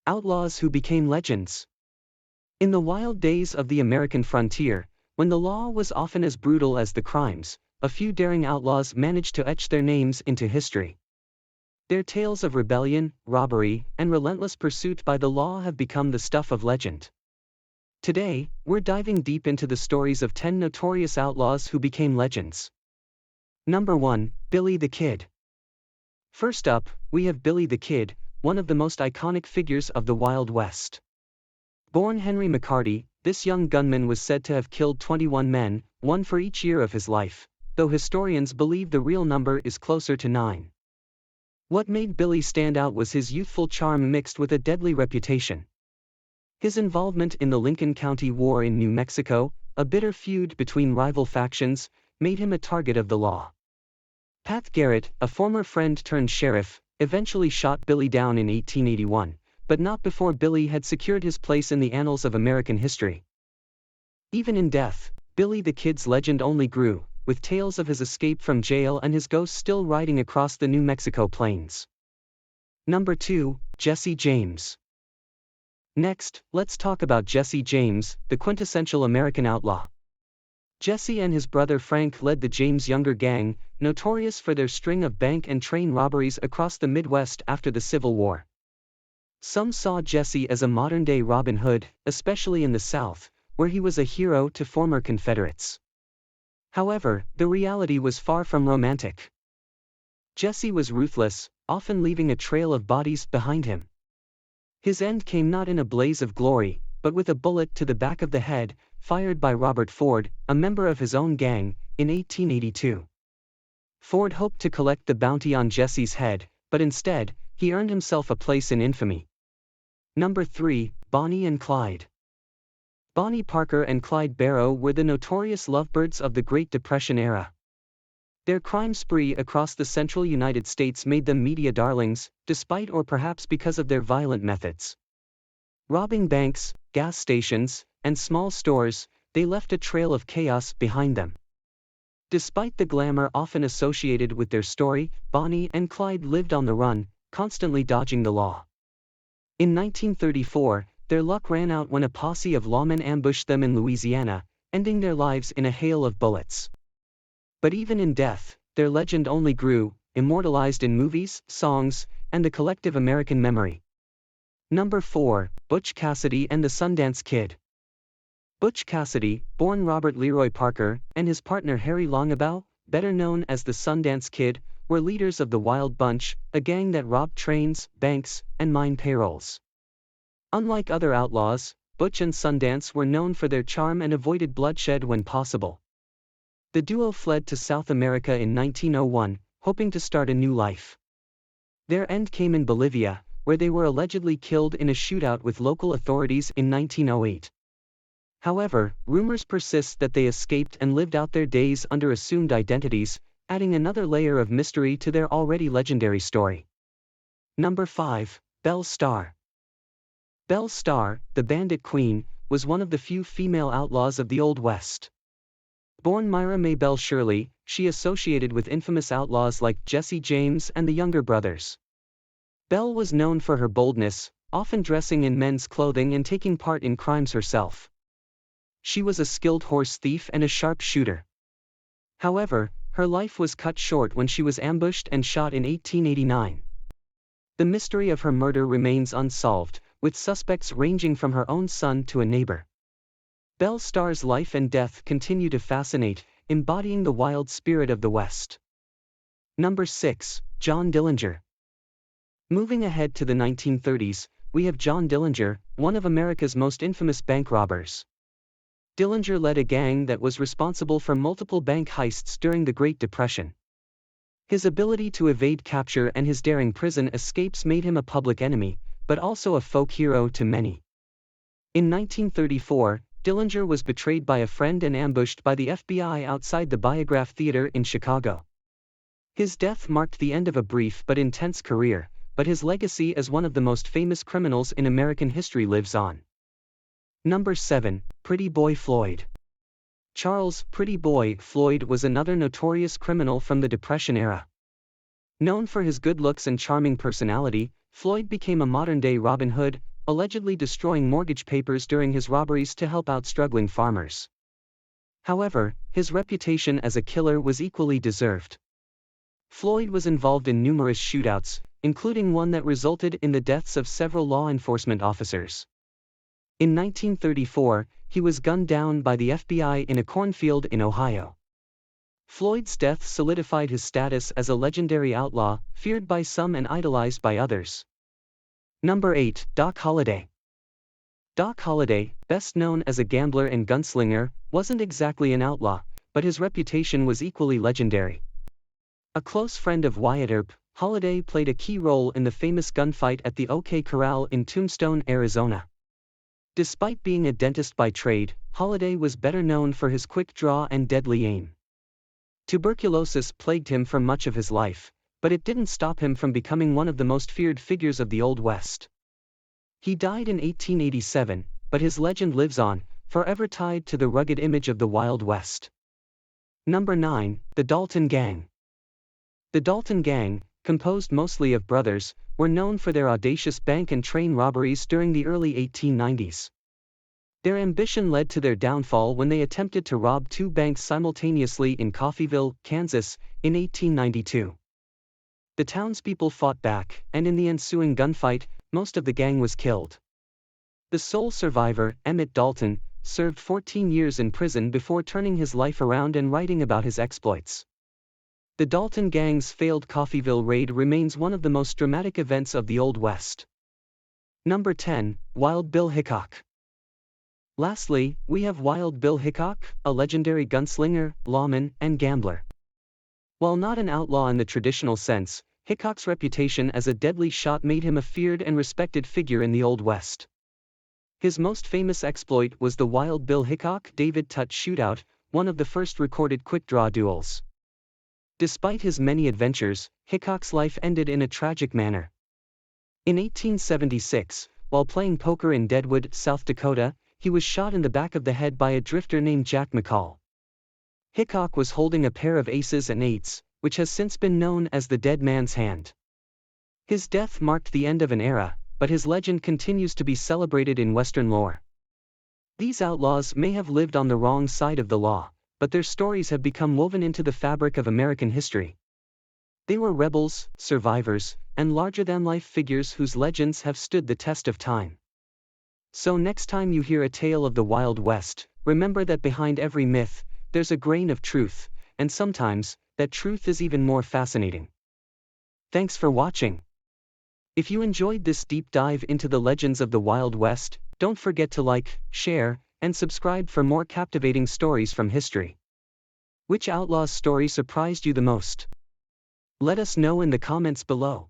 Outlaws Who Became Legends. In the wild days of the American frontier, when the law was often as brutal as the crimes, a few daring outlaws managed to etch their names into history. Their tales of rebellion, robbery, and relentless pursuit by the law have become the stuff of legend. Today, we're diving deep into the stories of 10 notorious outlaws who became legends. Number 1, Billy the Kid. First up, we have Billy the Kid, one of the most iconic figures of the Wild West. Born Henry McCarty, this young gunman was said to have killed 21 men, one for each year of his life, though historians believe the real number is closer to 9. What made Billy stand out was his youthful charm mixed with a deadly reputation. His involvement in the Lincoln County War in New Mexico, a bitter feud between rival factions, made him a target of the law. Pat Garrett, a former friend turned sheriff, eventually shot Billy down in 1881, but not before Billy had secured his place in the annals of American history. Even in death, Billy the Kid's legend only grew, with tales of his escape from jail and his ghost still riding across the New Mexico plains. Number 2, Jesse James. Next, let's talk about Jesse James, the quintessential American outlaw. Jesse and his brother Frank led the James Younger Gang, notorious for their string of bank and train robberies across the Midwest after the Civil War. Some saw Jesse as a modern-day Robin Hood, especially in the South, where he was a hero to former Confederates. However, the reality was far from romantic. Jesse was ruthless, often leaving a trail of bodies behind him. His end came not in a blaze of glory, but with a bullet to the back of the head, fired by Robert Ford, a member of his own gang, in 1882. Ford hoped to collect the bounty on Jesse's head, but instead, he earned himself a place in infamy. Number 3, Bonnie and Clyde. Bonnie Parker and Clyde Barrow were the notorious lovebirds of the Great Depression era. Their crime spree across the central United States made them media darlings, despite or perhaps because of their violent methods. Robbing banks, gas stations, and small stores, they left a trail of chaos behind them. Despite the glamour often associated with their story, Bonnie and Clyde lived on the run, constantly dodging the law. In 1934, their luck ran out when a posse of lawmen ambushed them in Louisiana, ending their lives in a hail of bullets. But even in death, their legend only grew, immortalized in movies, songs, and the collective American memory. Number 4, Butch Cassidy and the Sundance Kid. Butch Cassidy, born Robert Leroy Parker, and his partner Harry Longabaugh, better known as the Sundance Kid, were leaders of the Wild Bunch, a gang that robbed trains, banks, and mined payrolls. Unlike other outlaws, Butch and Sundance were known for their charm and avoided bloodshed when possible. The duo fled to South America in 1901, hoping to start a new life. Their end came in Bolivia, where they were allegedly killed in a shootout with local authorities in 1908. However, rumors persist that they escaped and lived out their days under assumed identities, adding another layer of mystery to their already legendary story. Number 5, Belle Starr. Belle Starr, the Bandit Queen, was one of the few female outlaws of the Old West. Born Myra Maybelle Shirley, she associated with infamous outlaws like Jesse James and the Younger Brothers. Belle was known for her boldness, often dressing in men's clothing and taking part in crimes herself. She was a skilled horse thief and a sharp shooter. However, her life was cut short when she was ambushed and shot in 1889. The mystery of her murder remains unsolved, with suspects ranging from her own son to a neighbor. Belle Starr's life and death continue to fascinate, embodying the wild spirit of the West. Number 6, John Dillinger. Moving ahead to the 1930s, we have John Dillinger, one of America's most infamous bank robbers. Dillinger led a gang that was responsible for multiple bank heists during the Great Depression. His ability to evade capture and his daring prison escapes made him a public enemy, but also a folk hero to many. In 1934, Dillinger was betrayed by a friend and ambushed by the FBI outside the Biograph Theater in Chicago. His death marked the end of a brief but intense career, but his legacy as one of the most famous criminals in American history lives on. Number 7, Pretty Boy Floyd. Charles "Pretty Boy" Floyd was another notorious criminal from the Depression era. Known for his good looks and charming personality, Floyd became a modern-day Robin Hood, allegedly destroying mortgage papers during his robberies to help out struggling farmers. However, his reputation as a killer was equally deserved. Floyd was involved in numerous shootouts, including one that resulted in the deaths of several law enforcement officers. In 1934, he was gunned down by the FBI in a cornfield in Ohio. Floyd's death solidified his status as a legendary outlaw, feared by some and idolized by others. Number 8. Doc Holliday. Doc Holliday, best known as a gambler and gunslinger, wasn't exactly an outlaw, but his reputation was equally legendary. A close friend of Wyatt Earp, Holliday played a key role in the famous gunfight at the OK Corral in Tombstone, Arizona. Despite being a dentist by trade, Holliday was better known for his quick draw and deadly aim. Tuberculosis plagued him for much of his life, but it didn't stop him from becoming one of the most feared figures of the Old West. He died in 1887, but his legend lives on, forever tied to the rugged image of the Wild West. Number 9. The Dalton Gang. The Dalton Gang, composed mostly of brothers, were known for their audacious bank and train robberies during the early 1890s. Their ambition led to their downfall when they attempted to rob two banks simultaneously in Coffeyville, Kansas, in 1892. The townspeople fought back, and in the ensuing gunfight, most of the gang was killed. The sole survivor, Emmett Dalton, served 14 years in prison before turning his life around and writing about his exploits. The Dalton Gang's failed Coffeyville raid remains one of the most dramatic events of the Old West. Number 10. Wild Bill Hickok. Lastly, we have Wild Bill Hickok, a legendary gunslinger, lawman, and gambler. While not an outlaw in the traditional sense, Hickok's reputation as a deadly shot made him a feared and respected figure in the Old West. His most famous exploit was the Wild Bill Hickok-David Tutt shootout, one of the first recorded quick-draw duels. Despite his many adventures, Hickok's life ended in a tragic manner. In 1876, while playing poker in Deadwood, South Dakota, he was shot in the back of the head by a drifter named Jack McCall. Hickok was holding a pair of aces and eights, which has since been known as the dead man's hand. His death marked the end of an era, but his legend continues to be celebrated in Western lore. These outlaws may have lived on the wrong side of the law, but their stories have become woven into the fabric of American history. They were rebels, survivors, and larger-than-life figures whose legends have stood the test of time. So next time you hear a tale of the Wild West, remember that behind every myth, there's a grain of truth, and sometimes, that truth is even more fascinating. Thanks for watching. If you enjoyed this deep dive into the legends of the Wild West, don't forget to like, share, and subscribe for more captivating stories from history. Which outlaw's story surprised you the most? Let us know in the comments below.